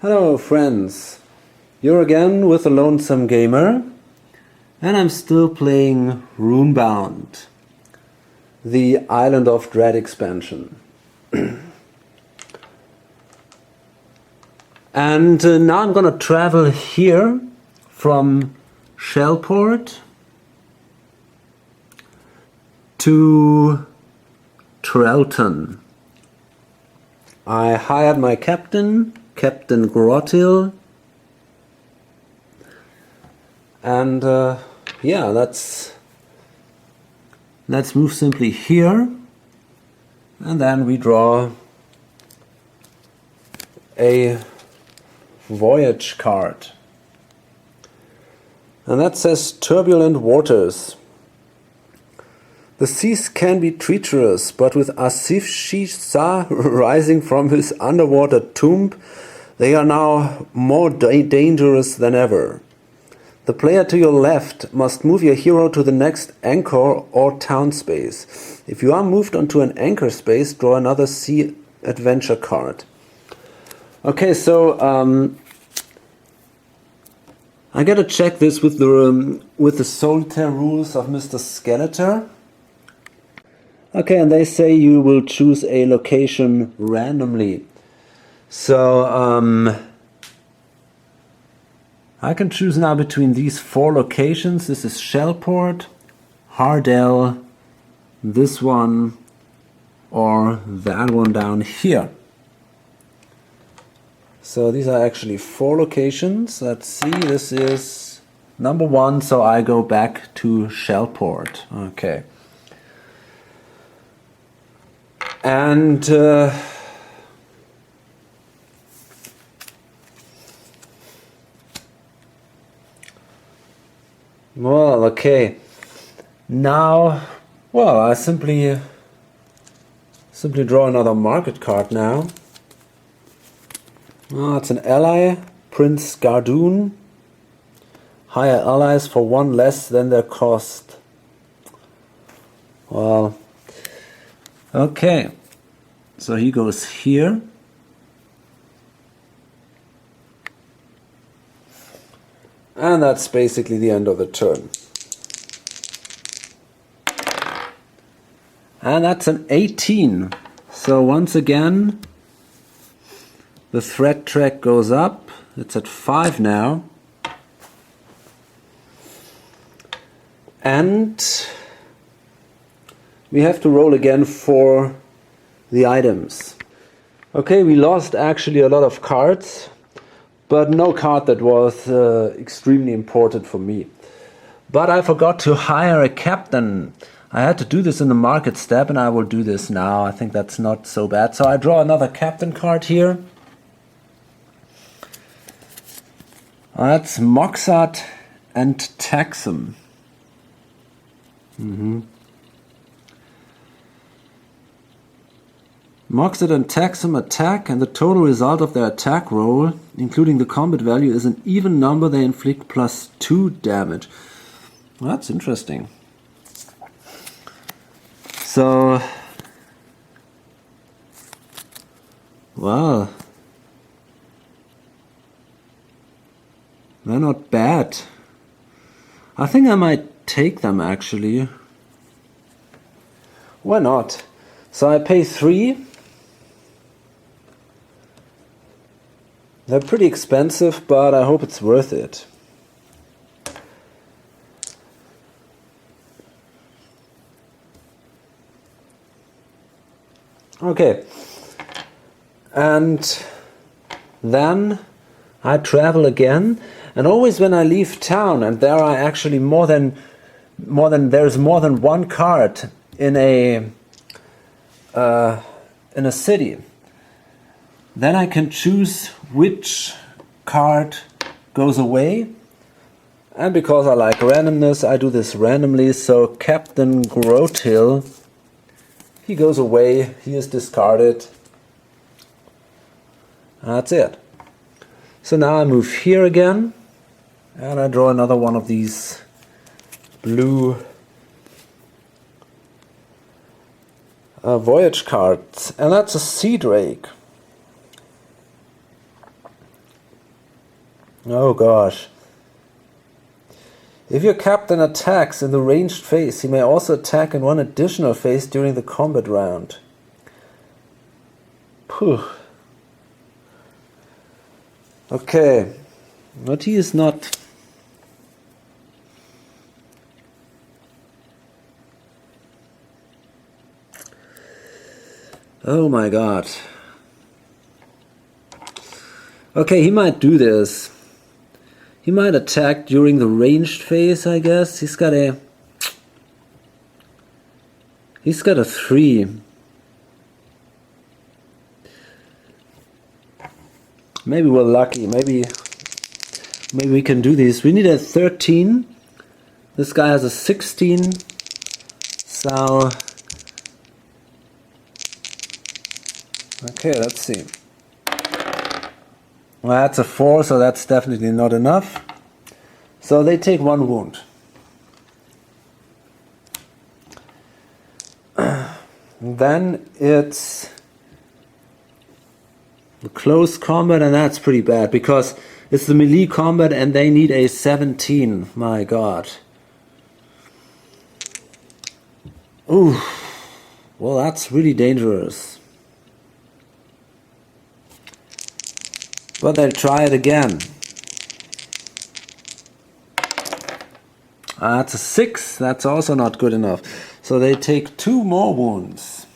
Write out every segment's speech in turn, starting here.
Hello friends, you're again with the Lonesome Gamer, and I'm still playing Runebound, the Island of Dread expansion. And now I'm gonna travel here from Shellport to Trelton. I hired my captain, Captain Grottil, and yeah, let's move simply here, and then we draw a voyage card, and that says turbulent waters. The seas can be treacherous, but with Asif Shisa rising from his underwater tomb, they are now more dangerous than ever. The player to your left must move your hero to the next anchor or town space. If you are moved onto an anchor space, draw another sea adventure card. Okay, so I gotta check this with the solitaire rules of Mr. Skeletor. Okay, and they say you will choose a location randomly. So I can choose now between these 4 locations. This is Shellport, Hardell, this one, or that one down here. So these are actually 4 locations. Let's see, this is number 1, so I go back to Shellport. Okay. And well, okay. Now, well, I simply draw another market card now. Oh, it's an ally, Prince Gardoon. Hire allies for 1 less than their cost. Well, okay. So he goes here. And that's basically the end of the turn. And that's an 18. So once again, the threat track goes up. It's at 5 now. And we have to roll again for the items. Okay, we lost actually a lot of cards, but no card that was extremely important for me. But I forgot to hire a captain. I had to do this in the market step, and I will do this now. I think that's not so bad. So I draw another captain card here. That's Moxart and Taxum. Moxart and Taxum attack, and the total result of their attack roll, including the combat value, is an even number. They inflict +2 damage. Well, that's interesting. So, well, they're not bad. I think I might take them actually. Why not? So I pay 3. They're pretty expensive, but I hope it's worth it. Okay. And then I travel again, and always when I leave town, and there are actually there's more than 1 card in a city, then I can choose which card goes away. And because I like randomness, I do this randomly. So Captain Grottil, he goes away, he is discarded. That's it. So now I move here again, and I draw another one of these blue voyage cards, and that's a Sea Drake. Oh gosh. If your captain attacks in the ranged phase, he may also attack in one additional phase during the combat round. Phew. Okay. But he is not... Oh my god. Okay, he might do this. He might attack during the ranged phase, I guess. He's got a 3. Maybe we're lucky. Maybe we can do this. We need a 13. This guy has a 16. So okay, let's see. Well, that's a 4, so that's definitely not enough. So they take 1 wound. Then it's the close combat, and that's pretty bad because it's the melee combat and they need a 17. My god. Ooh. Well, that's really dangerous. But they'll try it again. That's a 6. That's also not good enough. So they take 2 more wounds.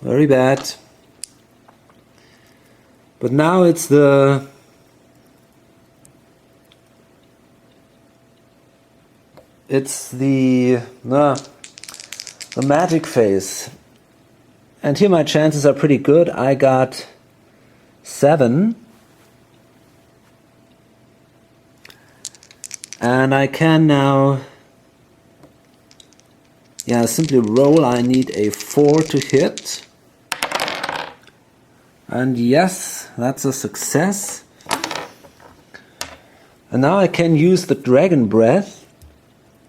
Very bad. But now it's the magic phase. And here my chances are pretty good. I got 7. And I can now simply roll. I need a 4 to hit. And yes, that's a success. And now I can use the Dragon Breath.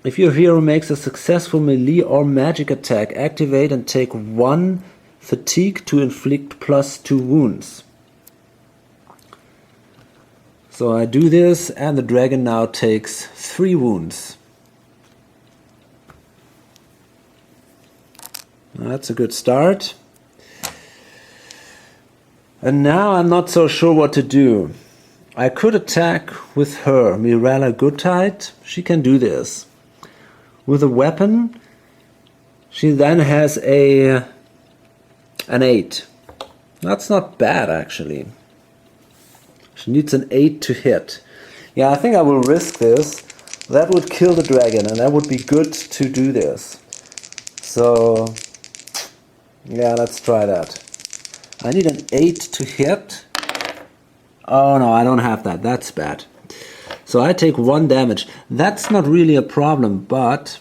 If your hero makes a successful melee or magic attack, activate and take 1 fatigue to inflict +2 wounds. So I do this and the dragon now takes 3 wounds. That's a good start. And now I'm not so sure what to do. I could attack with her, Mirella Goodtide. She can do this. With a weapon, she then has an 8. That's not bad actually. She needs an 8 to hit. Yeah, I think I will risk this. That would kill the dragon and that would be good to do this. So, yeah, let's try that. I need an 8 to hit. Oh no, I don't have that. That's bad. So I take 1 damage. That's not really a problem, but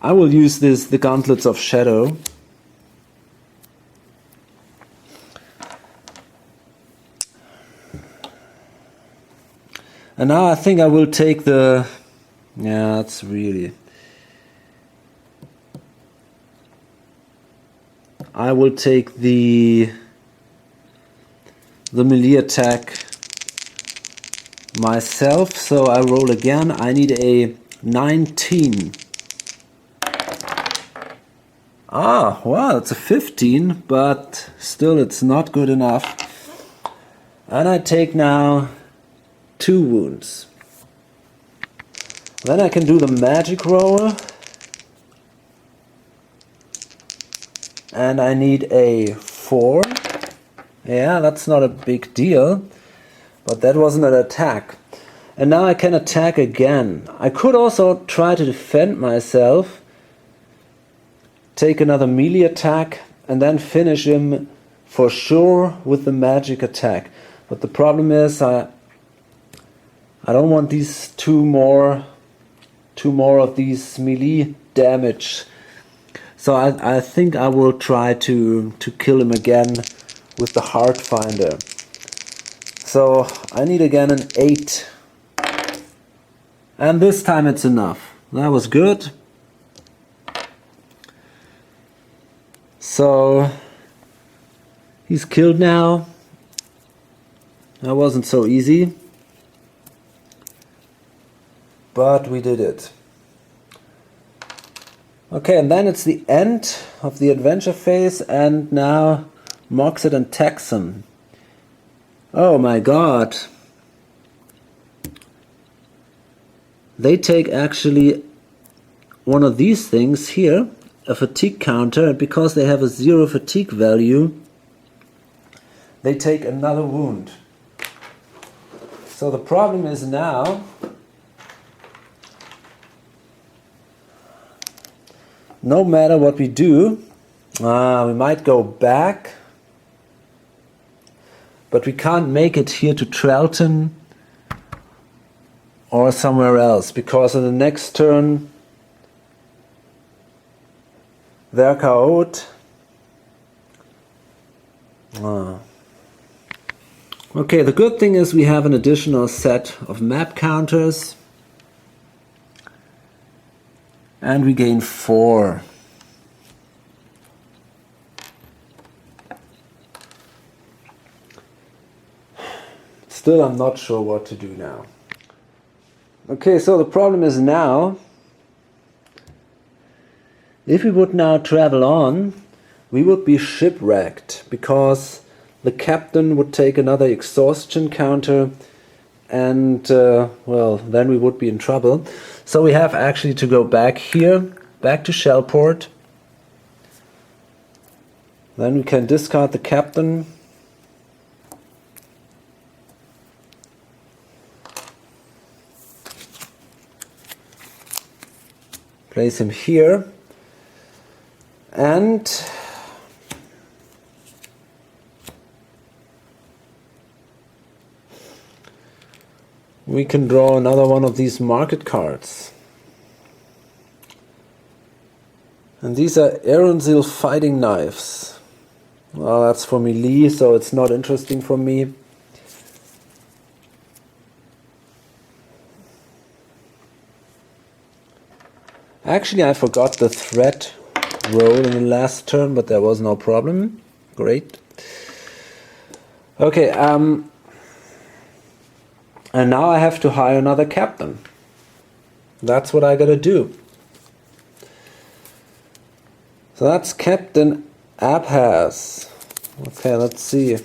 I will use the Gauntlets of Shadow. And now I think I will take the... Yeah, that's really... I will take the melee attack myself. So I roll again. I need a 19. Ah, wow, it's a 15, but still it's not good enough. And I take now 2 wounds. Then I can do the magic roll. And I need a 4. Yeah, that's not a big deal. But that wasn't an attack. And now I can attack again. I could also try to defend myself. Take another melee attack. And then finish him for sure with the magic attack. But the problem is I don't want these two more of these melee damage. So I think I will try to kill him again with the Heart Finder. So I need again an 8. And this time it's enough. That was good. So he's killed now. That wasn't so easy, but we did it. Okay, and then it's the end of the adventure phase, and now Moxit and Texan. Oh my god. They take actually one of these things here, a fatigue counter, and because they have a 0 fatigue value, they take another wound. So the problem is now, no matter what we do, we might go back, but we can't make it here to Trelton or somewhere else, because in the next turn they're KO'd. Okay, the good thing is we have an additional set of map counters, and we gain 4. Still, I'm not sure what to do now. Okay, so the problem is now, if we would now travel on, we would be shipwrecked, because the captain would take another exhaustion counter, and well, then we would be in trouble. So we have actually to go back here, back to Shellport. Then we can discard the captain. Place him here. And we can draw another one of these market cards. And these are Aeronzil fighting knives. Well, that's for melee, so it's not interesting for me. Actually, I forgot the threat roll in the last turn, but there was no problem. Great. Okay, and now I have to hire another captain. That's what I gotta do. So that's Captain Abhas. Okay, let's see.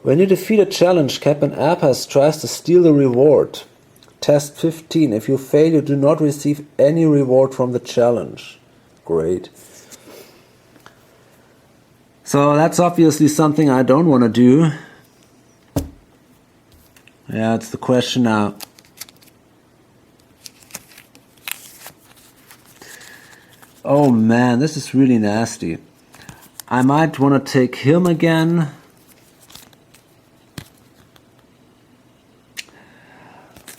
When you defeat a challenge, Captain Abhas tries to steal the reward. Test 15. If you fail, you do not receive any reward from the challenge. Great. So that's obviously something I don't want to do. Yeah, it's the question now. Oh man, this is really nasty. I might want to take him again.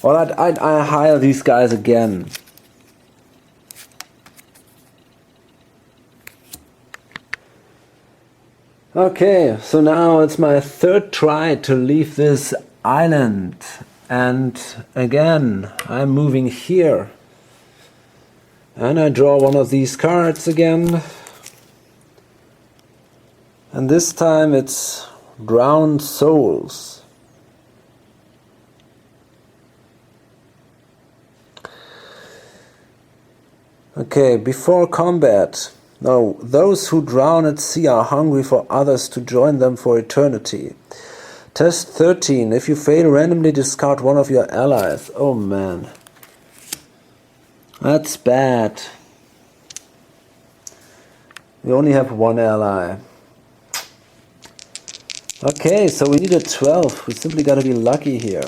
Or I'd hire these guys again. Okay, so now it's my third try to leave this island. And again, I'm moving here. And I draw one of these cards again. And this time it's Drowned Souls. Okay, before combat. No, those who drown at sea are hungry for others to join them for eternity. Test 13. If you fail, randomly discard one of your allies. Oh man. That's bad. We only have one ally. Okay, so we need a 12. We simply gotta be lucky here.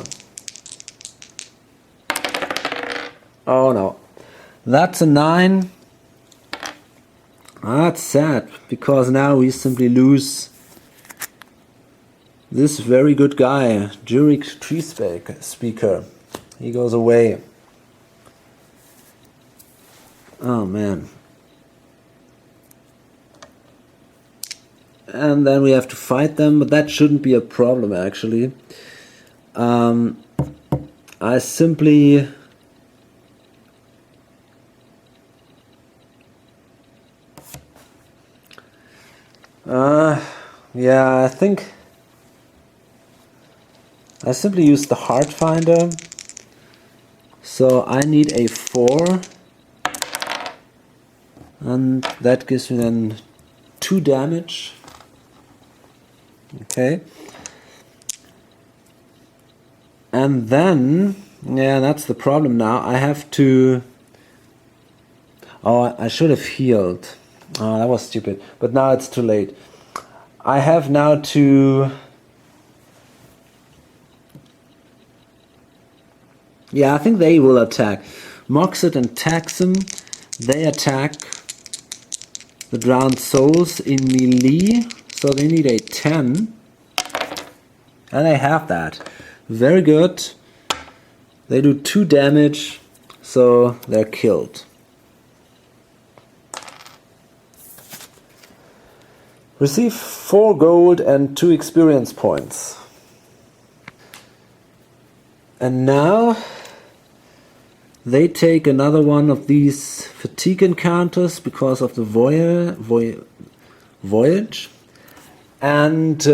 Oh no. That's a 9. That's sad, because now we simply lose this very good guy, Jurek Tree Speaker. He goes away. Oh man. And then we have to fight them, but that shouldn't be a problem actually. I simply Yeah, I think I simply use the heart finder. So I need a 4, and that gives me then 2 damage. Okay. And then, yeah, that's the problem now. I have to... Oh, I should have healed. Oh, that was stupid. But now it's too late. I have now to... Yeah, I think they will attack. Moxit and Taxum, they attack the drowned souls in melee. So they need a 10. And I have that. Very good. They do 2 damage, so they're killed. Receive 4 gold and 2 experience points. And now they take another one of these fatigue encounters because of the voyage. And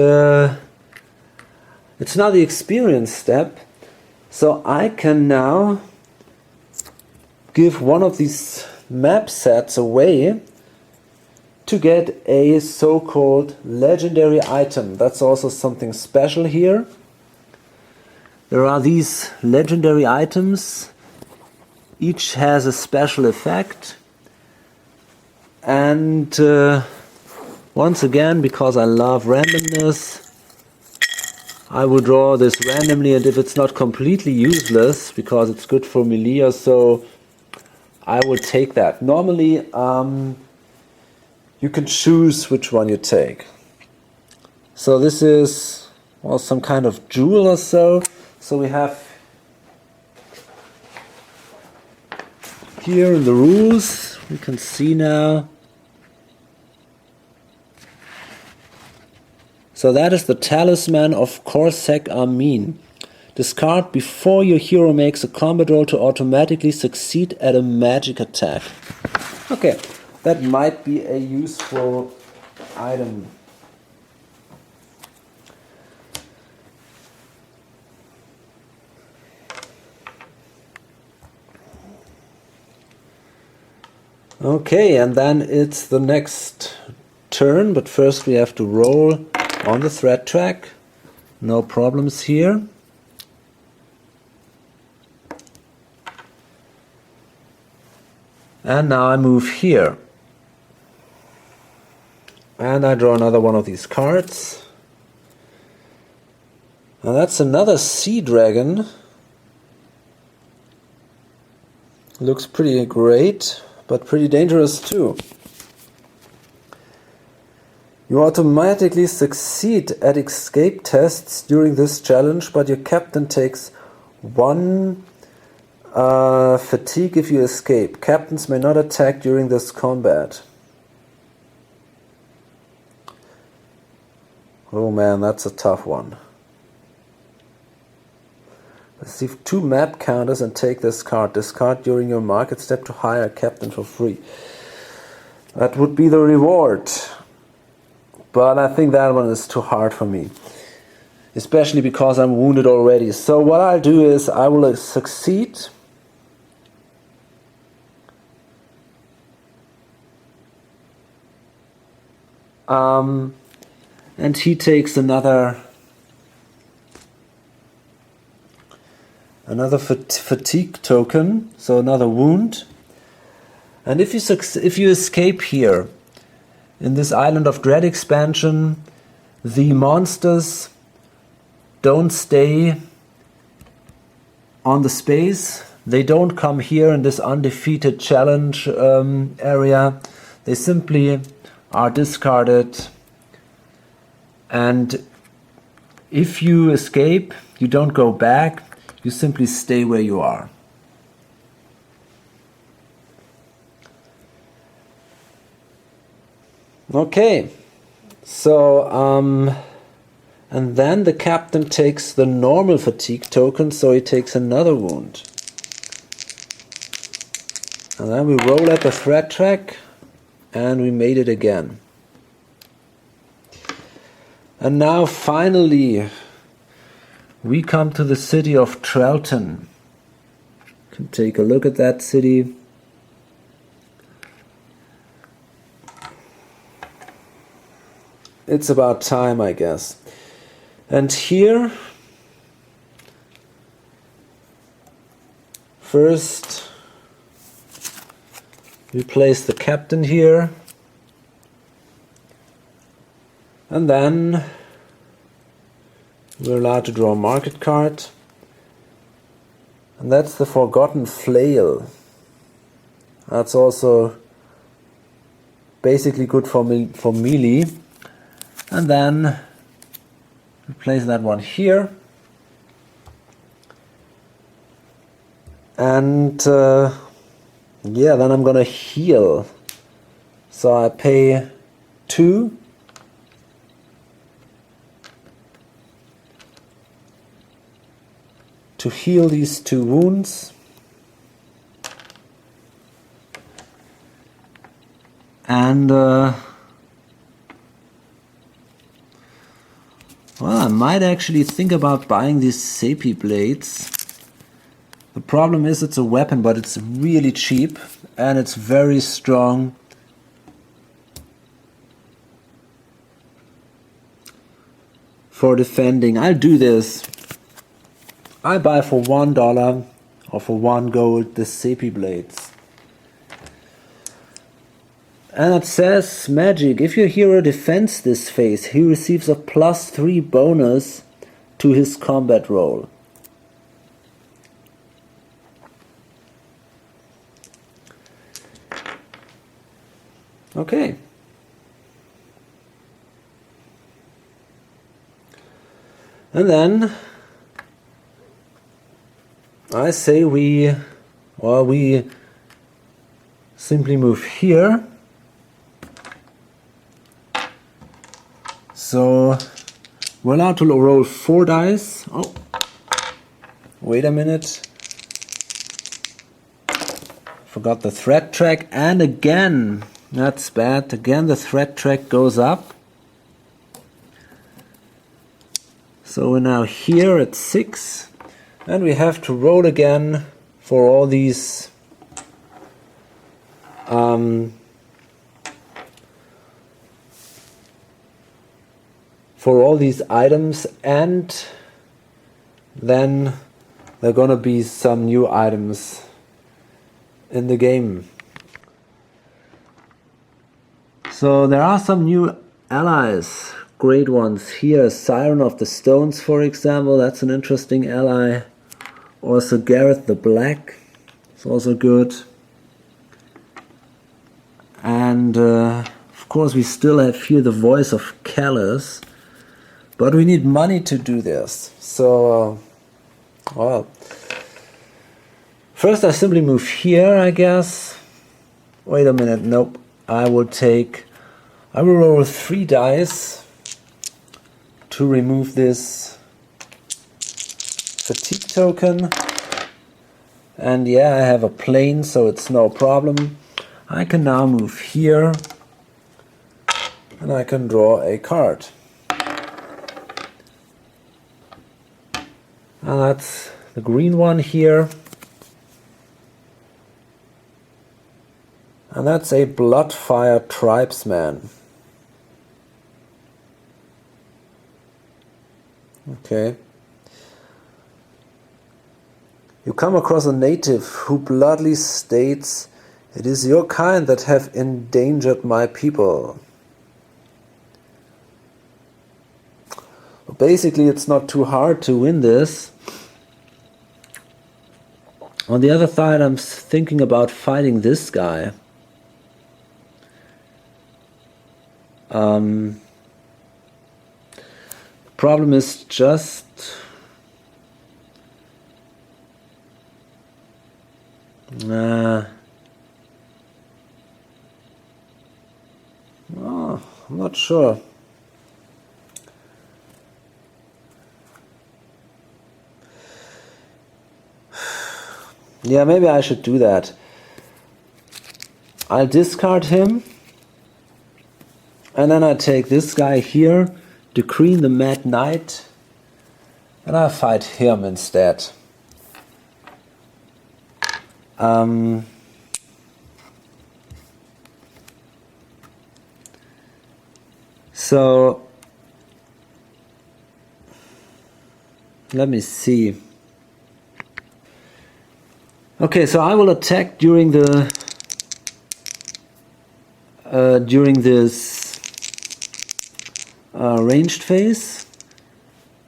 it's now the experience step. So I can now give one of these map sets away to get a so-called legendary item. That's also something special here. There are these legendary items. Each has a special effect. And once again, because I love randomness, I will draw this randomly, and if it's not completely useless, because it's good for melee or so, I will take that. Normally, you can choose which one you take. So this is, well, some kind of jewel or so. So we have here in the rules, we can see now. So that is the Talisman of Corsac Armin. Discard before your hero makes a combat roll to automatically succeed at a magic attack. Okay, that might be a useful item. Okay, and then it's the next turn, but first we have to roll on the threat track. No problems here. And now I move here. And I draw another one of these cards. Now that's another sea dragon. Looks pretty great, but pretty dangerous too. You automatically succeed at escape tests during this challenge, but your captain takes 1 fatigue if you escape. Captains may not attack during this combat. Oh man, that's a tough one. Receive 2 map counters and take this card. Discard during your market step to hire a captain for free. That would be the reward. But I think that one is too hard for me. Especially because I'm wounded already. So what I'll do is I will succeed. And he takes another fatigue token, so another wound. And if you escape here in this Island of Dread expansion, the monsters don't stay on the space. They don't come here in this undefeated challenge area. They simply are discarded. And if you escape, you don't go back. You simply stay where you are. Okay, so and then the captain takes the normal fatigue token, so he takes another wound. And then we roll at the threat track, and we made it again. And now finally we come to the city of Trelton. You can take a look at that city. It's about time, I guess. And here, first we place the captain here, and then we're allowed to draw a market card, and that's the Forgotten Flail. That's also basically good for melee. And then we place that one here, and yeah, then I'm gonna heal. So I pay 2 to heal these 2 wounds, and well, I might actually think about buying these Sepi blades. The problem is it's a weapon, but it's really cheap and it's very strong. For defending. I'll do this. I buy for $1 or for 1 gold the Sepi blades. And it says magic. If your hero defends this phase, he receives a +3 bonus to his combat roll. Okay. And then I say we simply move here. So we're allowed to roll 4 dice. Oh, wait a minute. Forgot the threat track, and again, that's bad. Again, the threat track goes up. So we're now here at 6, and we have to roll again for all these items, and then there are gonna be some new items in the game. So there are some new allies, great ones here. Siren of the Stones, for example, that's an interesting ally. Also Gareth the Black is also good. And of course we still have here the voice of Callus, but we need money to do this. So, well, first I simply move here, I guess. Wait a minute, nope. I will roll 3 dice to remove this fatigue token. And yeah, I have a plane, so it's no problem. I can now move here and I can draw a card. And that's the green one here. And that's a Bloodfire Tribesman. Okay. You come across a native who bluntly states, "It is your kind that have endangered my people." Basically, it's not too hard to win this. On the other side, I'm thinking about fighting this guy. Problem is just oh, I'm not sure. Yeah, maybe I should do that. I'll discard him, and then I take this guy here decree the Mad Knight, and I'll fight him instead. So let me see. Okay, so I will attack during the during this ranged phase,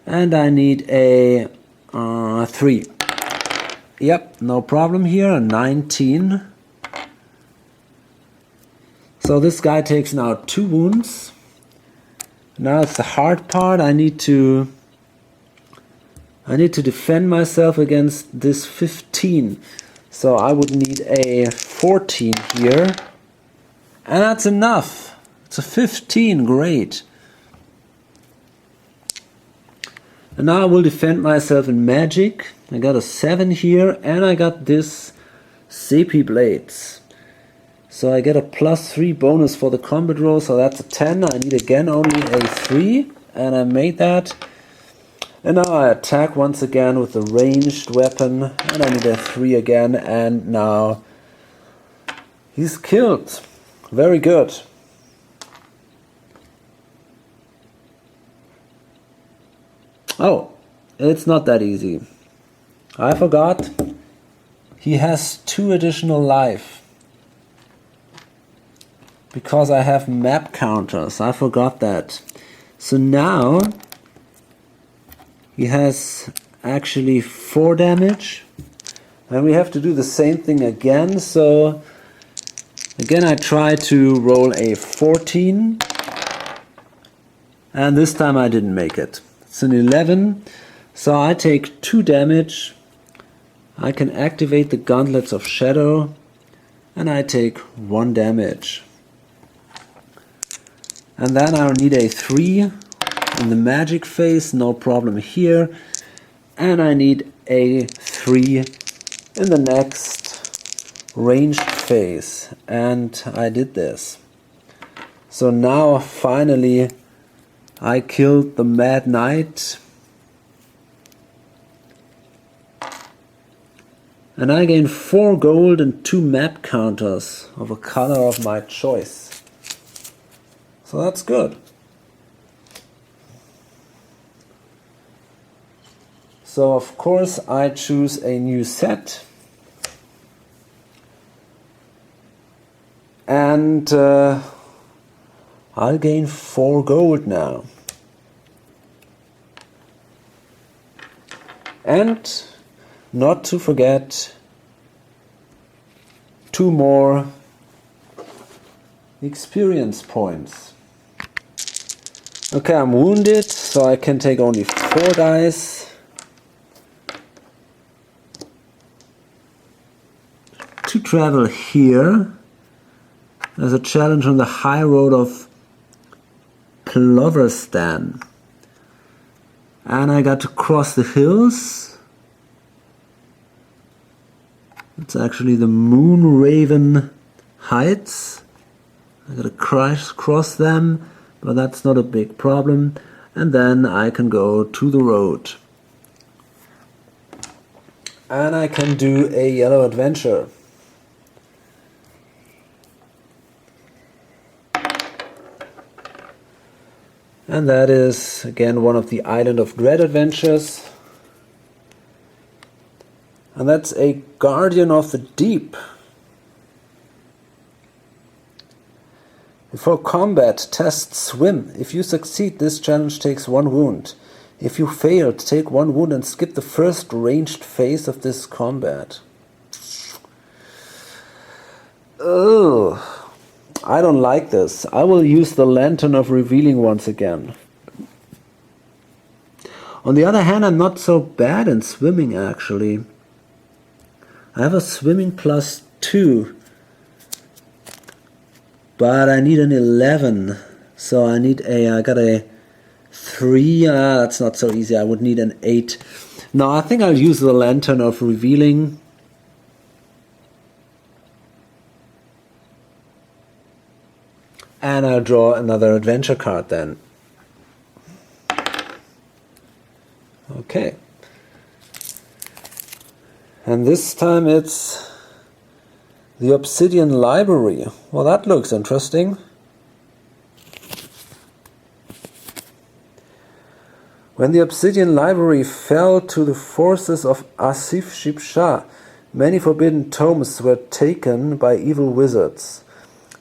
and I need a 3. Yep, no problem here. A 19. So this guy takes now 2 wounds. Now it's the hard part. I need to defend myself against this 15. So I would need a 14 here. And that's enough. It's a 15, great. And now I will defend myself in magic. I got a 7 here, and I got this Sepi Blades. So I get a +3 bonus for the combat roll, so that's a 10. I need again only a 3, and I made that. And now I attack once again with the ranged weapon, and I need a 3 again, and now he's killed. Very good. Oh, it's not that easy. I forgot. He has 2 additional life. Because I have map counters. I forgot that. So now he has actually 4 damage. And we have to do the same thing again. So again I try to roll a 14. And this time I didn't make it. It's an 11. So I take 2 damage. I can activate the Gauntlets of Shadow. And I take 1 damage. And then I'll need a 3 in the magic phase, no problem here. And I need a 3 in the next ranged phase. And I did this. So now finally I killed the Mad Knight. And I gain 4 gold and 2 map counters of a color of my choice. So that's good. So of course I choose a new set. And I'll gain 4 gold now. And not to forget 2 more experience points. Okay, I'm wounded, so I can take only 4 dice. To travel here, there's a challenge on the high road of Ploverstan. And I got to cross the hills. It's actually the Moonraven Heights. I gotta cross them, but that's not a big problem. And then I can go to the road. And I can do a yellow adventure. And that is, again, one of the Island of Dread adventures. And that's a Guardian of the Deep. Before combat, test swim. If you succeed, this challenge takes 1 wound. If you fail, take 1 wound and skip the first ranged phase of this combat. Ugh. I don't like this. I will use the Lantern of Revealing once again. On the other hand, I'm not so bad in swimming actually. I have a swimming +2. But I need an 11. So I got a 3. That's not so easy. I would need an 8. No, I think I'll use the Lantern of Revealing. And I'll draw another adventure card then. And this time it's the Obsidian Library. Well, that looks interesting. When the Obsidian Library fell to the forces of Asif Shipshah, many forbidden tomes were taken by evil wizards.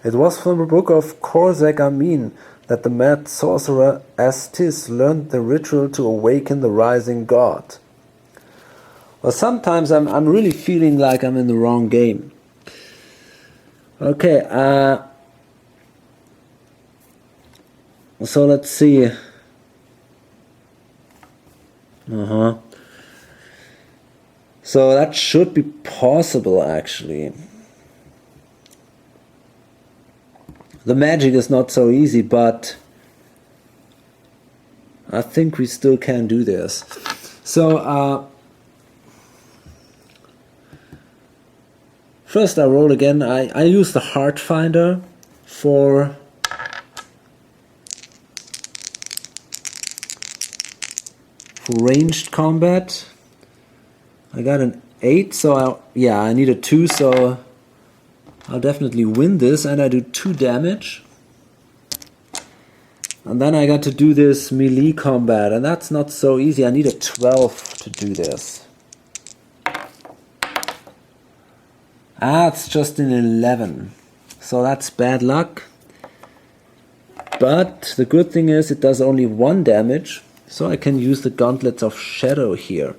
It was from the book of Khorsek Amin that the mad sorcerer Astis learned the ritual to awaken the rising god. Well, sometimes I'm really feeling like I'm in the wrong game. Okay, so let's see. So that should be possible, actually. The magic is not so easy, but I think we still can do this. So, first I roll again. I use the Heart Finder for ranged combat. I got an 8, so I need a 2, so I'll definitely win this, and I do 2 damage. And then I got to do this melee combat, and that's not so easy. I need a 12 to do this. It's just an 11, so that's bad luck. But the good thing is it does only 1 damage, so I can use the Gauntlets of Shadow here.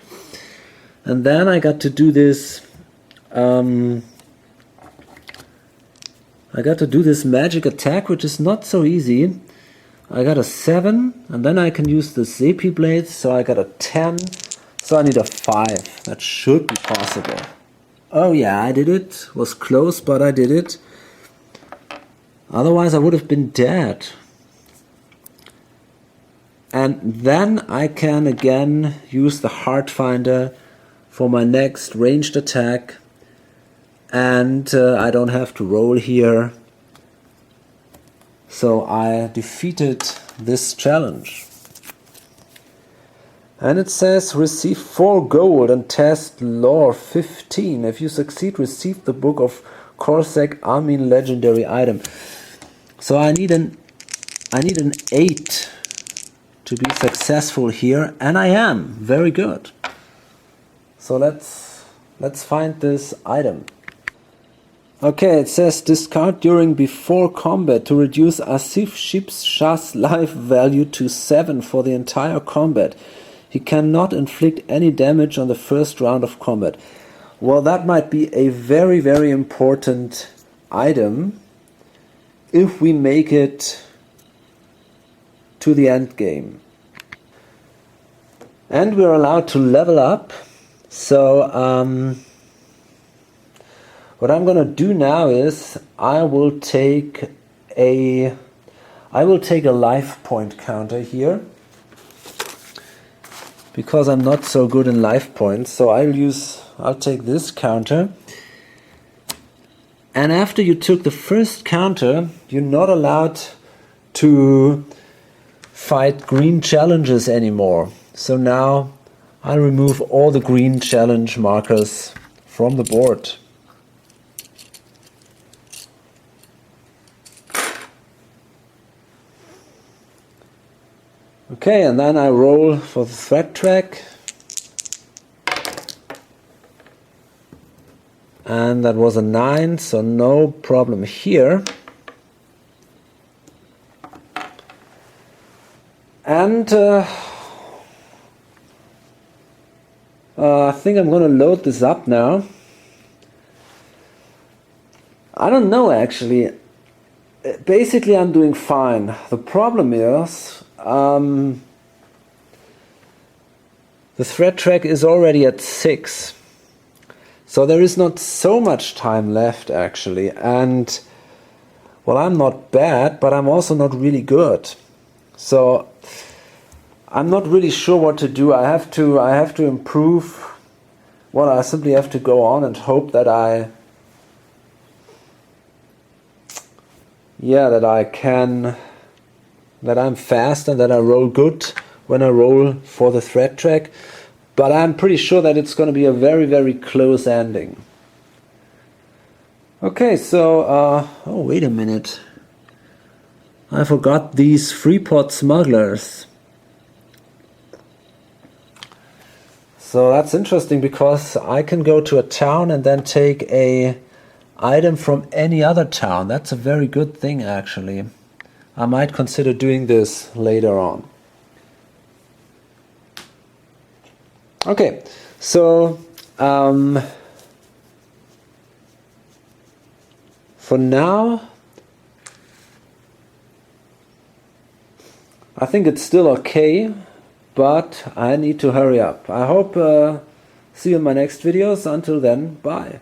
And then I got to do this magic attack, which is not so easy. I got a 7, and then I can use the Zepi Blades, so I got a 10, so I need a 5. That should be possible. Oh yeah, I did it. Was close, but I did it. Otherwise I would have been dead. And then I can again use the Heart Finder for my next ranged attack, and I don't have to roll here. So I defeated this challenge. And it says receive 4 gold and test lore 15. If you succeed, receive the book of Khorsek Amin legendary item. So I need an 8 to be successful here, and I am. Very good. So let's find this item. Okay, it says discard during before combat to reduce Asif Shipshah's life value to 7 for the entire combat. He cannot inflict any damage on the first round of combat. Well, that might be a very, very important item if we make it to the end game. And we're allowed to level up. So what I'm gonna do now is I will take a life point counter here, because I'm not so good in life points. So I'll take this counter. And after you took the first counter, you're not allowed to fight green challenges anymore. So now I remove all the green challenge markers from the board. Okay, and then I roll for the threat track. And that was a 9, so no problem here. And I think I'm going to load this up now. I don't know, actually. Basically, I'm doing fine. The problem is the threat track is already at 6. So there is not so much time left, actually. And, well, I'm not bad, but I'm also not really good. So I'm not really sure what to do. I have to improve. Well, I simply have to go on and hope that I'm fast and that I roll good when I roll for the threat track. but I'm pretty sure that it's going to be a very, very close ending. Okay, so, oh, wait a minute. I forgot these Freeport smugglers. So that's interesting because I can go to a town and then take a item from any other town. That's a very good thing, actually. I might consider doing this later on. Okay, so for now, I think it's still okay, but I need to hurry up. I hope see you in my next videos. Until then, bye.